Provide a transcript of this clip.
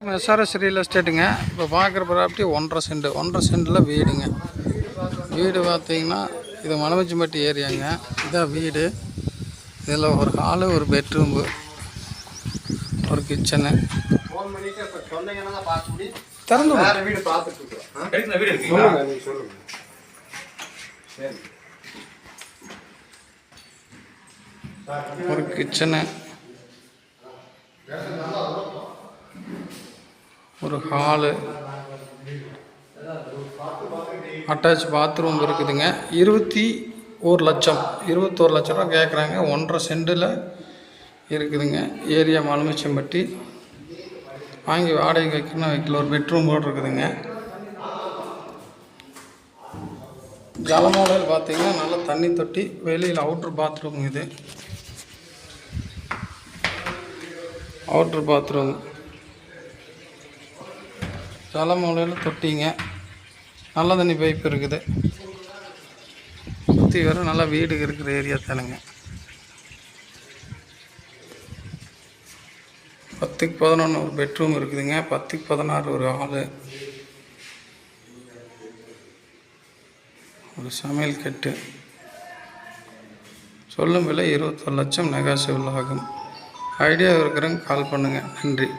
SRS real எஸ்டேட்டுங்க. இப்போ பார்க்குற property 1.5 சென்டில் வீடுங்க. வீடு பார்த்தீங்கன்னா இது மணவச்சிம்பட்டி ஏரியாங்க. இதான் வீடு. இதில் ஒரு ஹாலு, ஒரு பெட்ரூம்பு, ஒரு கிச்சனு. திறந்து ஒரு கிச்சனு, ஒரு ஹாலு, அட்டாச் பாத்ரூம் இருக்குதுங்க. 21 லட்சம் ரூபா கேட்குறாங்க. 1.5 சென்டில் இருக்குதுங்க. ஏரியா மணவச்சிம்பட்டி. வாங்கி வாடகை வைக்கணும், வைக்கல. ஒரு பெட்ரூம் போர்டு இருக்குதுங்க. ஜலமோடல் பார்த்தீங்கன்னா நல்லா தண்ணி தொட்டி, வெளியில் அவுட்ரு பாத்ரூம். இது அவுட்ரு பாத்ரூம். ஜலமூலையில் தொட்டிங்க. நல்ல தண்ணி பைப் இருக்குது. சுற்றி வர நல்லா வீடு இருக்கிற ஏரியா தானுங்க. 10க்கு 11 ஒரு பெட்ரூம் இருக்குதுங்க. 10க்கு 16 ஒரு ஹாலு, ஒரு சமையல் கட்டு. சொல்லும் விலை 21 லட்சம் நெகாசியபிள் ஆகும். ஐடியா இருக்கிறவங்க கால் பண்ணுங்கள். நன்றி.